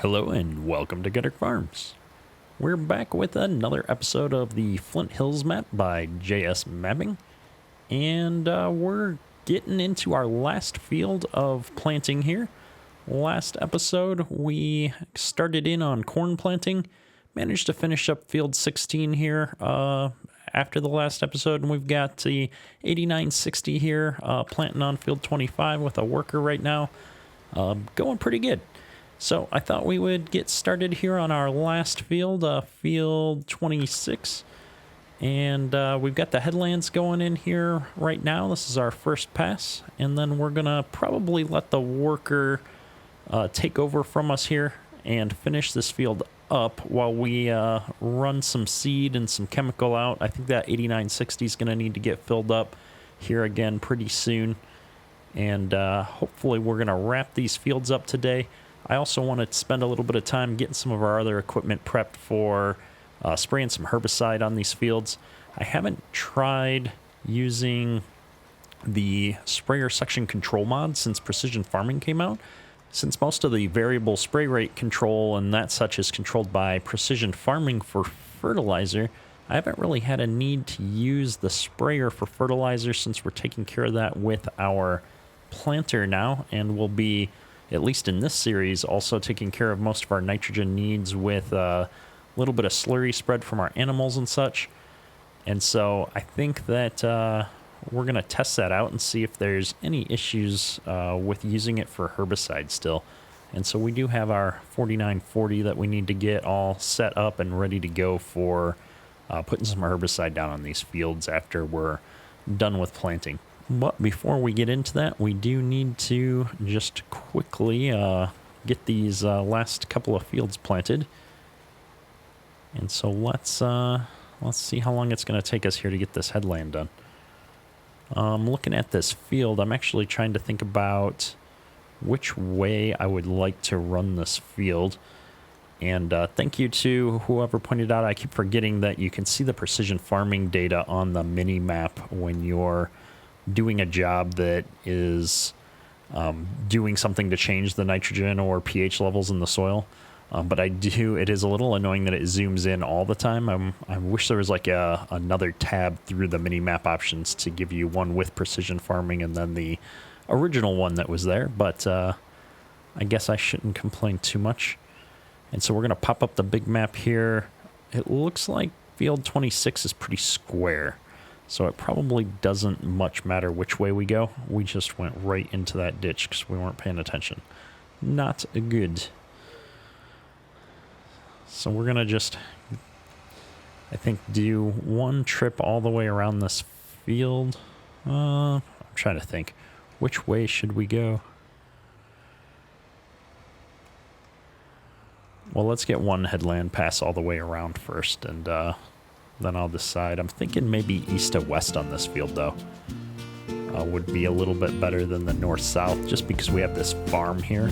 Hello and welcome to Gutter Farms. We're back with another episode of the Flint Hills map by JS Mapping, and we're getting into our last field of planting here. Last episode we started in on corn planting, managed to finish up field 16 here after the last episode, and we've got the 8960 here planting on field 25 with a worker right now. Going pretty good. So I thought we would get started here on our last field, field 26. And we've got the headlands going in here right now. This is our first pass. And then we're going to probably let the worker take over from us here and finish this field up while we run some seed and some chemical out. I think that 8960 is going to need to get filled up here again pretty soon. And hopefully we're going to wrap these fields up today. I also want to spend a little bit of time getting some of our other equipment prepped for spraying some herbicide on these fields. I haven't tried using the sprayer section control mod since precision farming came out. Since most of the variable spray rate control and that such is controlled by precision farming for fertilizer, I haven't really had a need to use the sprayer for fertilizer since we're taking care of that with our planter now, and we'll be, at least in this series, also taking care of most of our nitrogen needs with a little bit of slurry spread from our animals and such. And so I think that we're going to test that out and see if there's any issues with using it for herbicide still. And so we do have our 4940 that we need to get all set up and ready to go for putting some herbicide down on these fields after we're done with planting. But before we get into that, we do need to just quickly get these last couple of fields planted. And so let's see how long it's going to take us here to get this headland done. Looking at this field, I'm actually trying to think about which way I would like to run this field. And thank you to whoever pointed out. I keep forgetting that you can see the precision farming data on the mini map when you're doing a job that is doing something to change the nitrogen or pH levels in the soil. But it is a little annoying that it zooms in all the time. I wish there was like another tab through the mini map options to give you one with precision farming and then the original one that was there. But I guess I shouldn't complain too much. And so we're going to pop up the big map here. It looks like field 26 is pretty square. So it probably doesn't much matter which way we go. We just went right into that ditch because we weren't paying attention. Not good. So we're going to just, I think, do one trip all the way around this field. I'm trying to think. Which way should we go? Well, let's get one headland pass all the way around first, and then I'll decide. I'm thinking maybe east to west on this field, though. Would be a little bit better than the north-south, just because we have this farm here.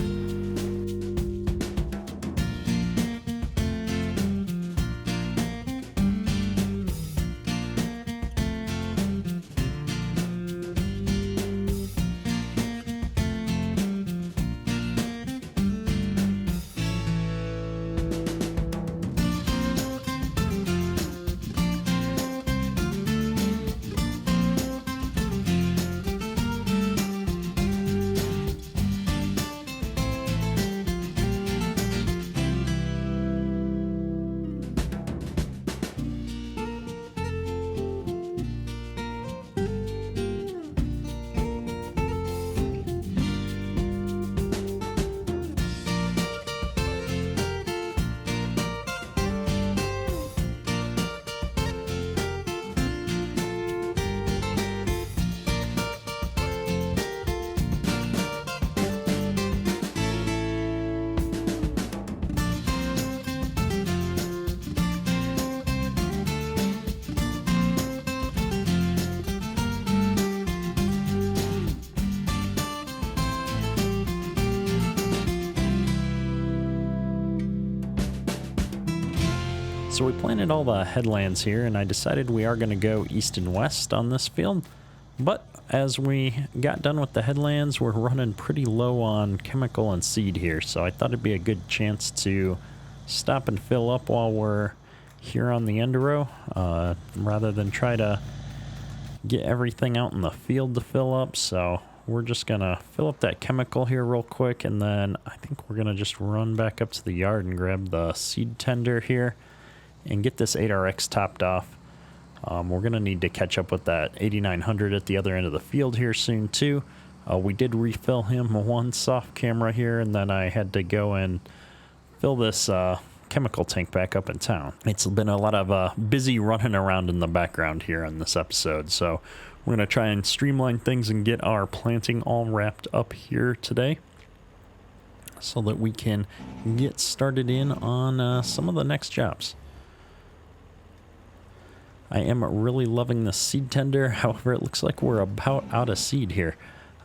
So we planted all the headlands here, and I decided we are going to go east and west on this field. But as we got done with the headlands, we're running pretty low on chemical and seed here, so I thought it'd be a good chance to stop and fill up while we're here on the end row, rather than try to get everything out in the field to fill up. So we're just gonna fill up that chemical here real quick, and then I think we're gonna just run back up to the yard and grab the seed tender here and get this 8RX topped off. We're gonna need to catch up with that 8900 at the other end of the field here soon too. We did refill him one soft camera here, and then I had to go and fill this chemical tank back up in town. It's been a lot of busy running around in the background here on this episode, so we're going to try and streamline things and get our planting all wrapped up here today so that we can get started in on some of the next jobs. I am really loving the seed tender. However, it looks like we're about out of seed here.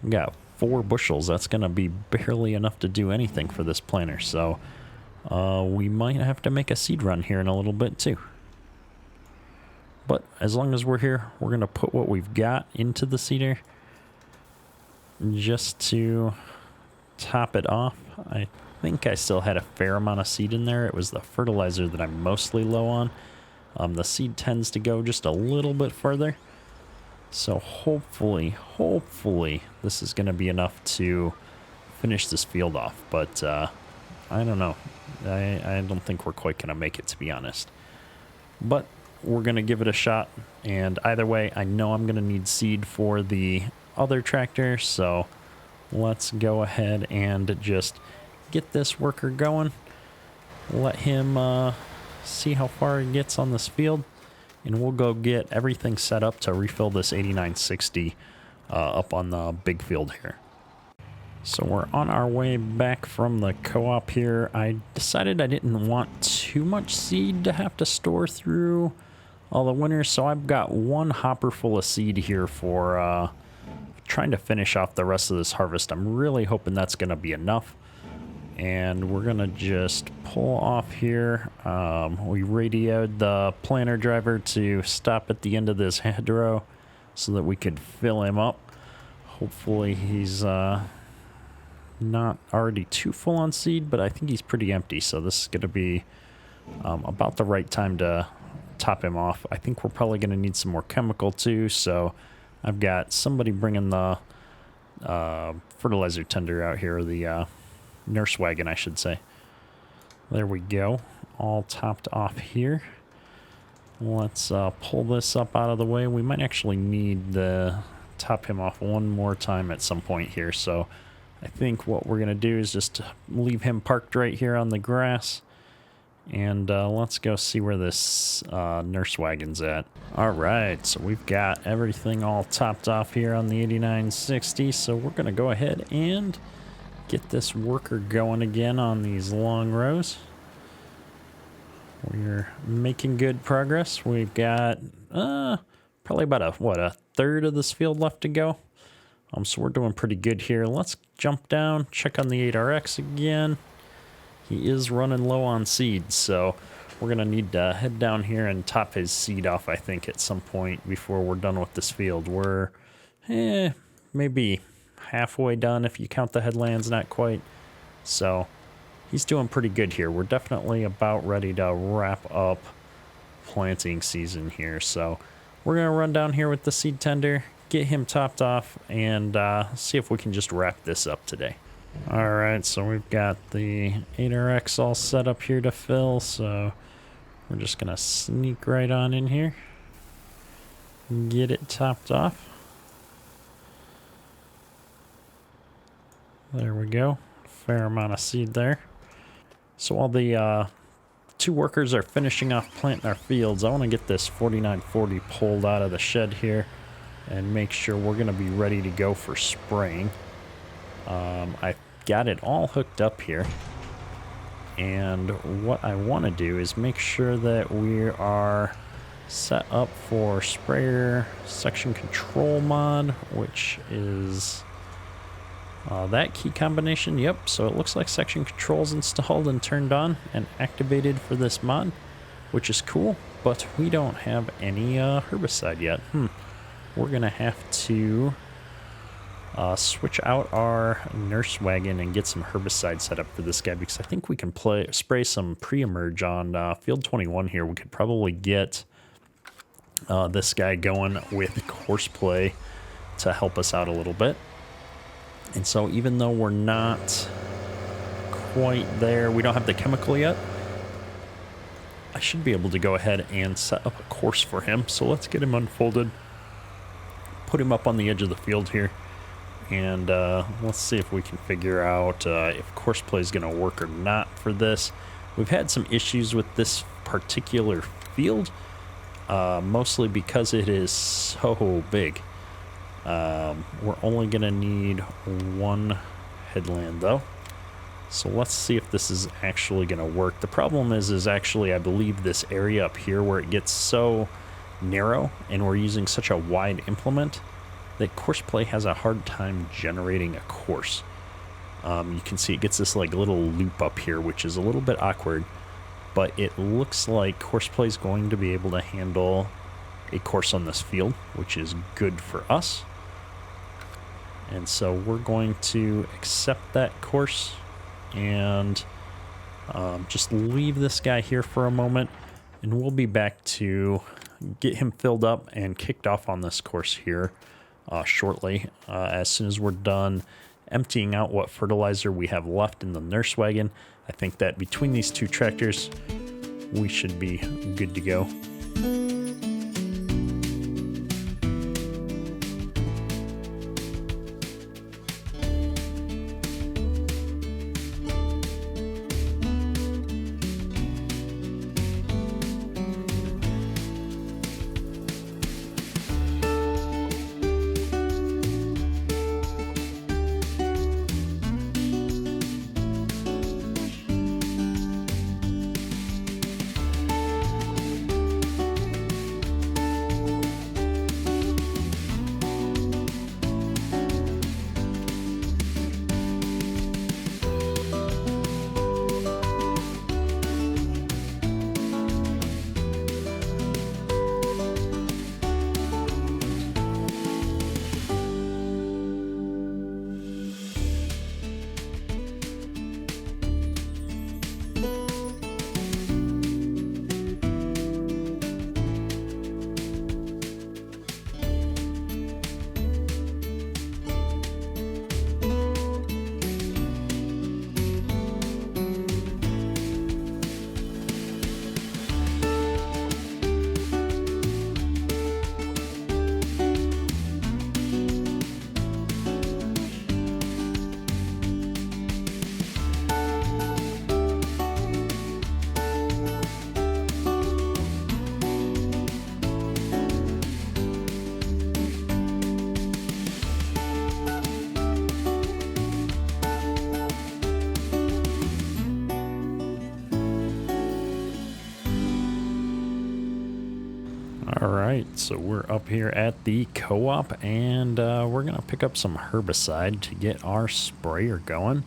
I've got 4 bushels. That's going to be barely enough to do anything for this planter, so we might have to make a seed run here in a little bit too. But as long as we're here, we're going to put what we've got into the seeder just to top it off. I think I still had a fair amount of seed in there. It was the fertilizer that I'm mostly low on. The seed tends to go just a little bit further. So hopefully this is going to be enough to finish this field off. But I don't know. I don't think we're quite going to make it, to be honest. But we're going to give it a shot. And either way, I know I'm going to need seed for the other tractor. So let's go ahead and just get this worker going. Let him see how far he gets on this field. And we'll go get everything set up to refill this 8960 up on the big field here. So we're on our way back from the co-op here. I decided I didn't want too much seed to have to store through all the winter, so I've got 1 hopper full of seed here for trying to finish off the rest of this harvest. I'm really hoping that's going to be enough. And we're going to just pull off here. We radioed the planter driver to stop at the end of this hedgerow so that we could fill him up. Hopefully he's not already too full on seed, but I think he's pretty empty, so this is going to be about the right time to top him off. I think we're probably going to need some more chemical too, so I've got somebody bringing the fertilizer tender out here, or the nurse wagon, I should say. There we go, all topped off here. Let's pull this up out of the way. We might actually need to top him off one more time at some point here, so I think what we're going to do is just leave him parked right here on the grass. And let's go see where this nurse wagon's at. All right, so we've got everything all topped off here on the 8960. So we're going to go ahead and get this worker going again on these long rows. We're making good progress. We've got probably about a third of this field left to go. So we're doing pretty good here. Let's jump down, check on the 8RX again. He is running low on seed, so we're going to need to head down here and top his seed off, I think, at some point before we're done with this field. We're maybe halfway done if you count the headlands, not quite. So he's doing pretty good here. We're definitely about ready to wrap up planting season here. So we're going to run down here with the seed tender, get him topped off, and see if we can just wrap this up today. All right, so we've got the 8RX all set up here to fill, so we're just going to sneak right on in here, get it topped off. There we go, fair amount of seed there. So while the 2 workers are finishing off planting our fields, I want to get this 4940 pulled out of the shed here and make sure we're going to be ready to go for spraying. I got it all hooked up here, and what I want to do is make sure that we are set up for sprayer section control mod, which is that key combination. Yep, so it looks like section control's installed and turned on and activated for this mod, which is cool, but we don't have any herbicide yet. We're gonna have to switch out our nurse wagon and get some herbicide set up for this guy, because I think we can spray some pre-emerge on field 21 here. We could probably get this guy going with course play to help us out a little bit. And so even though we're not quite there, we don't have the chemical yet, I should be able to go ahead and set up a course for him. So let's get him unfolded, put him up on the edge of the field here, and let's see if we can figure out if course play is going to work or not for this. We've had some issues with this particular field, mostly because it is so big. We're only going to need one headland though. So let's see if this is actually going to work. The problem is actually, I believe this area up here where it gets so narrow and we're using such a wide implement that course play has a hard time generating a course. You can see it gets this like little loop up here, which is a little bit awkward, but it looks like course play is going to be able to handle a course on this field, which is good for us. And so we're going to accept that course and just leave this guy here for a moment, and we'll be back to get him filled up and kicked off on this course here shortly, as soon as we're done emptying out what fertilizer we have left in the nurse wagon. I think that between these two tractors we should be good to go. All right, so we're up here at the co-op, and we're going to pick up some herbicide to get our sprayer going.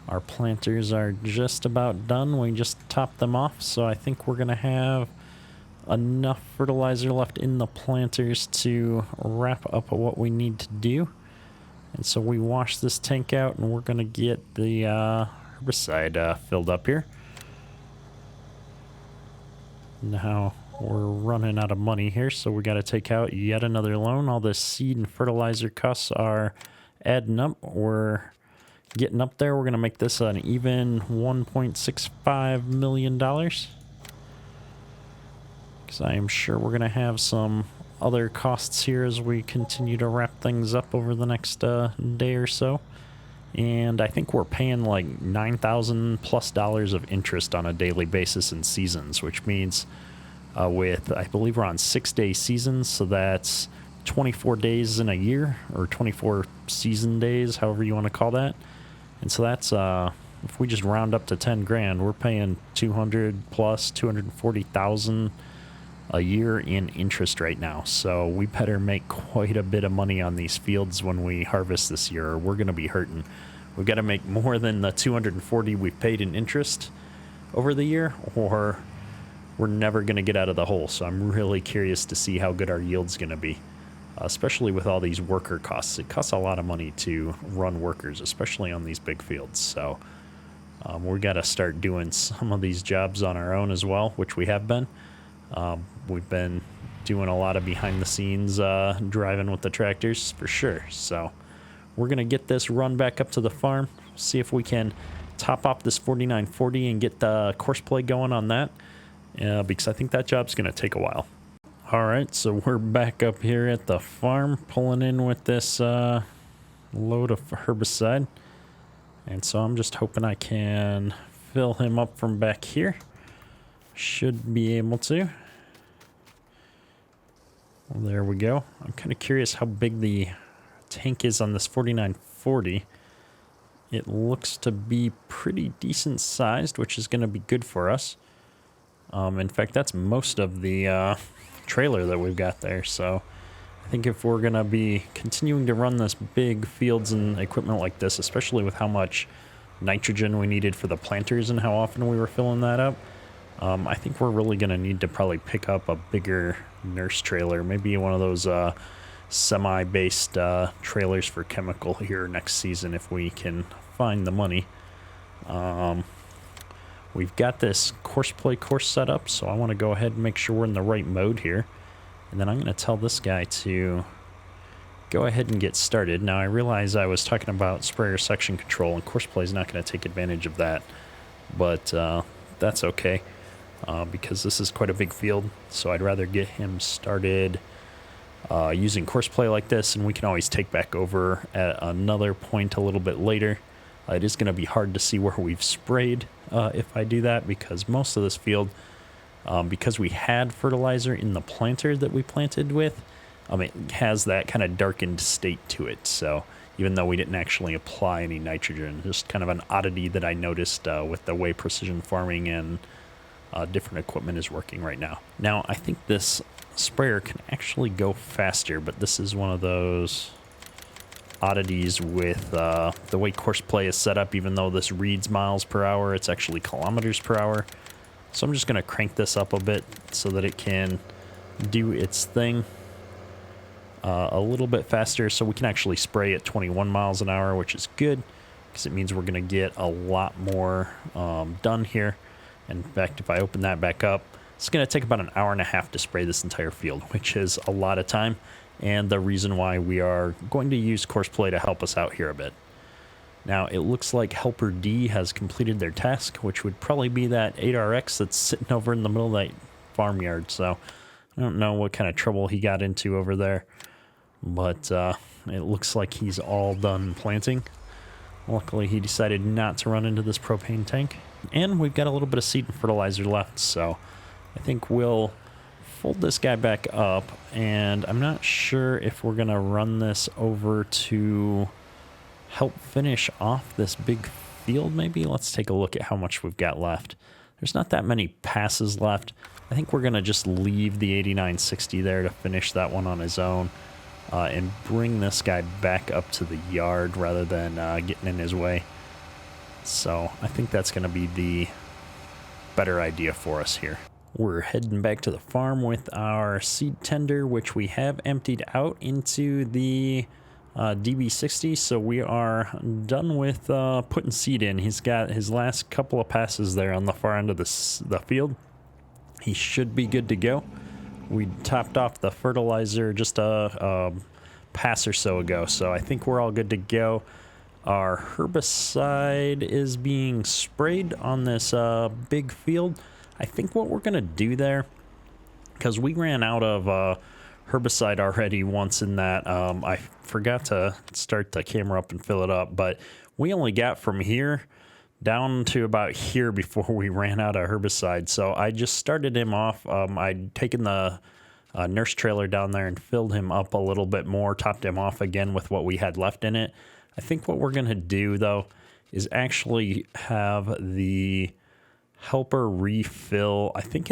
Our planters are just about done. We just topped them off, so I think we're going to have enough fertilizer left in the planters to wrap up what we need to do. And so we wash this tank out, and we're going to get the herbicide filled up here. Now we're running out of money here, so we got to take out yet another loan. All the seed and fertilizer costs are adding up. We're getting up there. We're going to make this an even $1.65 million, because I am sure we're going to have some other costs here as we continue to wrap things up over the next day or so. And I think we're paying like $9,000 plus of interest on a daily basis in seasons, which means with, I believe we're on 6-day seasons, so that's 24 days in a year, or 24 season days, however you want to call that. And so that's, if we just round up to 10 grand, we're paying 200 plus 240,000 a year in interest right now. So we better make quite a bit of money on these fields when we harvest this year, or we're going to be hurting. We've got to make more than the 240 we've paid in interest over the year, or we're never going to get out of the hole. So I'm really curious to see how good our yield's going to be. especially with all these worker costs. It costs a lot of money to run workers, especially on these big fields. So we got to start doing some of these jobs on our own as well, which we have been. We've been doing a lot of behind the scenes driving with the tractors for sure. So we're going to get this run back up to the farm, see if we can top off this 4940 and get the course play going on that, because I think that job's going to take a while. All right, so we're back up here at the farm, pulling in with this load of herbicide. And so I'm just hoping I can fill him up from back here. Should be able to. Well, there we go. I'm kind of curious how big the tank is on this 4940. It looks to be pretty decent sized, which is going to be good for us. In fact, that's most of the trailer that we've got there. So I think if we're going to be continuing to run this big fields and equipment like this, especially with how much nitrogen we needed for the planters and how often we were filling that up, I think we're really going to need to probably pick up a bigger nurse trailer, maybe one of those semi-based trailers for chemical here next season if we can find the money. We've got this course set up, so I want to go ahead and make sure we're in the right mode here. And then I'm going to tell this guy to go ahead and get started. Now I realize I was talking about sprayer section control, and course play is not going to take advantage of that, but that's okay. Because this is quite a big field, so I'd rather get him started using course play like this, and we can always take back over at another point a little bit later. It is going to be hard to see where we've sprayed if I do that, because most of this field, because we had fertilizer in the planter that we planted with, it has that kind of darkened state to it. So even though we didn't actually apply any nitrogen, just kind of an oddity that I noticed with the way precision farming and different equipment is working right now. Now, I think this sprayer can actually go faster, but this is one of those oddities with the way course play is set up. Even though this reads miles per hour, it's actually kilometers per hour. So I'm just going to crank this up a bit so that it can do its thing a little bit faster, so we can actually spray at 21 miles an hour, which is good because it means we're going to get a lot more done here. In fact, if I open that back up, it's going to take about an hour and a half to spray this entire field, which is a lot of time, and the reason why we are going to use course play to help us out here a bit. Now, it looks like Helper D has completed their task, which would probably be that 8RX that's sitting over in the middle of that farmyard. So I don't know what kind of trouble he got into over there, but it looks like he's all done planting. Luckily, he decided not to run into this propane tank. And we've got a little bit of seed and fertilizer left, so I think we'll fold this guy back up, and I'm not sure if we're going to run this over to help finish off this big field maybe. Let's take a look at how much we've got left. There's not that many passes left. I think we're going to just leave the 8960 there to finish that one on his own, and bring this guy back up to the yard rather than getting in his way. So I think that's going to be the better idea for us here. We're heading back to the farm with our seed tender, which we have emptied out into the DB60. So we are done with putting seed in. He's got his last couple of passes there on the far end of the field. He should be good to go. We topped off the fertilizer just a pass or so ago, so I think we're all good to go. Our herbicide is being sprayed on this big field. I think what we're going to do there, because we ran out of herbicide already once in that, I forgot to start the camera up and fill it up, but we only got from here down to about here before we ran out of herbicide. So I just started him off. I'd taken the nurse trailer down there and filled him up a little bit more, topped him off again with what we had left in it. I think what we're going to do, though, is actually have the helper refill. I think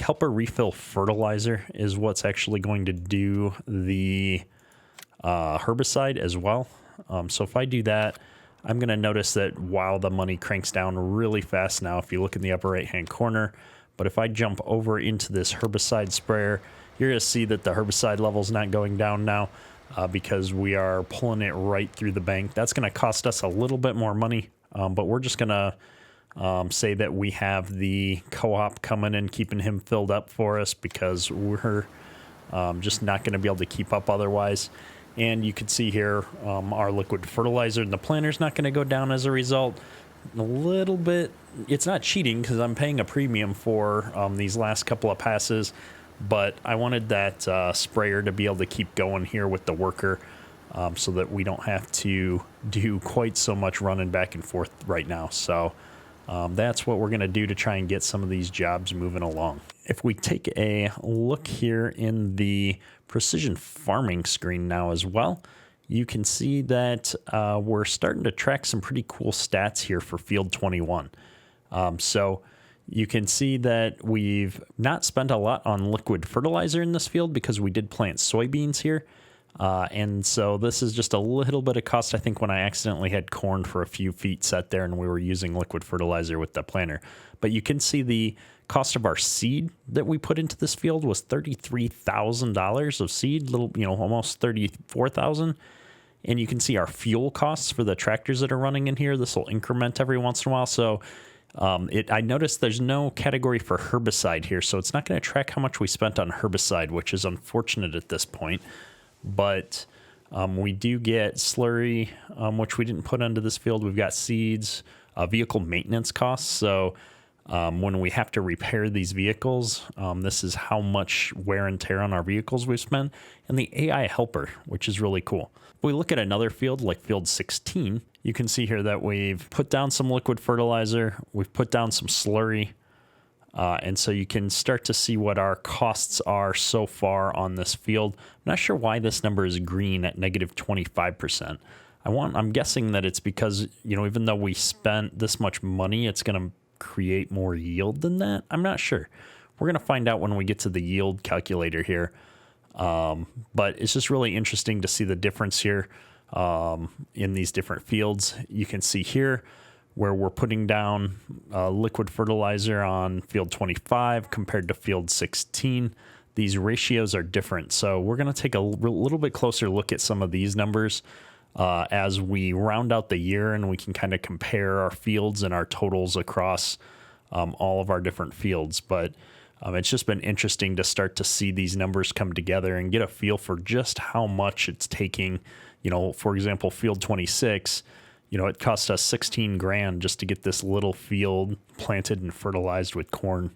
helper refill fertilizer is what's actually going to do the herbicide as well. So if I do that, I'm going to notice that while the money cranks down really fast now, if you look in the upper right-hand corner, but if I jump over into this herbicide sprayer, you're going to see that the herbicide level's not going down now because we are pulling it right through the bank. That's going to cost us a little bit more money, but we're just going to say that we have the co-op coming in, keeping him filled up for us because we're just not going to be able to keep up otherwise. And you can see here our liquid fertilizer and the planter's not going to go down as a result. A little bit, it's not cheating because I'm paying a premium for these last couple of passes, but I wanted that sprayer to be able to keep going here with the worker so that we don't have to do quite so much running back and forth right now. So that's what we're going to do to try and get some of these jobs moving along. If we take a look here in the precision farming screen now as well, you can see that we're starting to track some pretty cool stats here for field 21. So you can see that we've not spent a lot on liquid fertilizer in this field because we did plant soybeans here. And so this is just a little bit of cost. I think when I accidentally had corn for a few feet set there and we were using liquid fertilizer with the planter. But you can see the cost of our seed that we put into this field was $33,000 of seed, almost $34,000. And you can see our fuel costs for the tractors that are running in here. This will increment every once in a while. So I noticed there's no category for herbicide here. So it's not going to track how much we spent on herbicide, which is unfortunate at this point. But we do get slurry, which we didn't put into this field. We've got seeds, vehicle maintenance costs. So when we have to repair these vehicles, this is how much wear and tear on our vehicles we've spent. And the AI helper, which is really cool. If we look at another field like field 16, you can see here that we've put down some liquid fertilizer. We've put down some slurry. And so you can start to see what our costs are so far on this field. I'm not sure why this number is green at negative 25%. I'm guessing that it's because, even though we spent this much money, it's going to create more yield than that. I'm not sure. We're going to find out when we get to the yield calculator here. But it's just really interesting to see the difference here in these different fields. You can see here where we're putting down liquid fertilizer on field 25 compared to field 16. These ratios are different. So we're going to take a little bit closer look at some of these numbers as we round out the year, and we can kind of compare our fields and our totals across all of our different fields. But it's just been interesting to start to see these numbers come together and get a feel for just how much it's taking. For example, field 26, it cost us $16,000 just to get this little field planted and fertilized with corn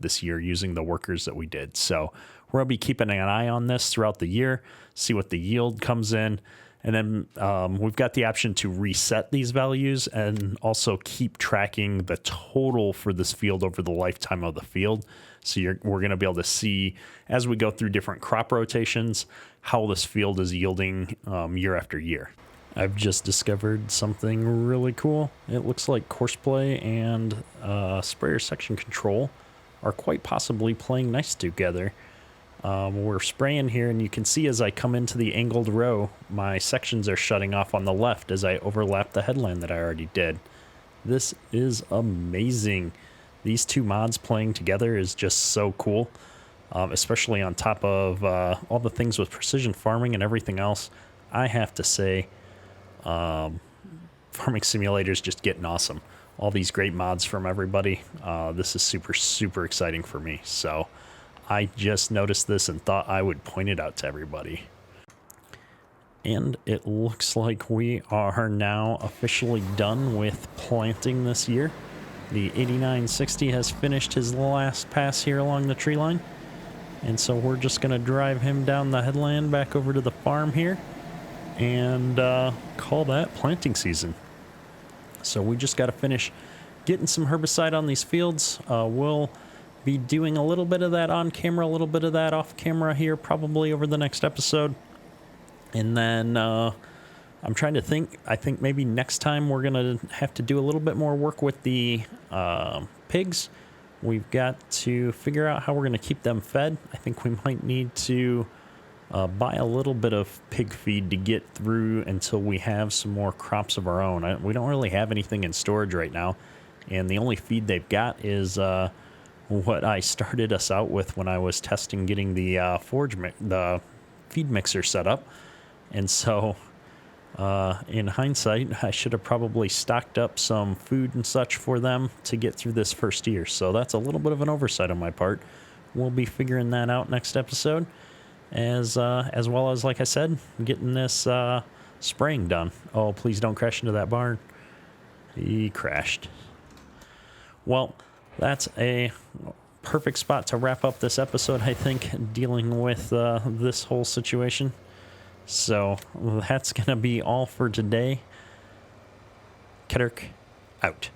this year using the workers that we did. So we're going to be keeping an eye on this throughout the year, see what the yield comes in. And then we've got the option to reset these values and also keep tracking the total for this field over the lifetime of the field. So we're going to be able to see, as we go through different crop rotations, how this field is yielding year after year. I've just discovered something really cool. It looks like Courseplay and sprayer section control are quite possibly playing nice together. We're spraying here, and you can see as I come into the angled row, my sections are shutting off on the left as I overlap the headland that I already did. This is amazing. These two mods playing together is just so cool, especially on top of all the things with precision farming and everything else. I have to say, Farming Simulator is just getting awesome. All these great mods from everybody. This is super, super exciting for me. So I just noticed this and thought I would point it out to everybody. And it looks like we are now officially done with planting this year. The 8960 has finished his last pass here along the tree line. And so we're just going to drive him down the headland back over to the farm here and call that planting season. So we just got to finish getting some herbicide on these fields. We'll be doing a little bit of that on camera, a little bit of that off camera here probably over the next episode. And then I'm trying to think. I think maybe next time we're going to have to do a little bit more work with the pigs. We've got to figure out how we're going to keep them fed. I think we might need to buy a little bit of pig feed to get through until we have some more crops of our own. We don't really have anything in storage right now. And the only feed they've got is what I started us out with when I was testing getting the the feed mixer set up. And so in hindsight, I should have probably stocked up some food and such for them to get through this first year. So that's a little bit of an oversight on my part. We'll be figuring that out next episode, as well as, like I said, getting this spraying done. Oh, please don't crash into that barn. He crashed. Well, that's a perfect spot to wrap up this episode, I think, dealing with this whole situation. So that's going to be all for today. Ketterk out.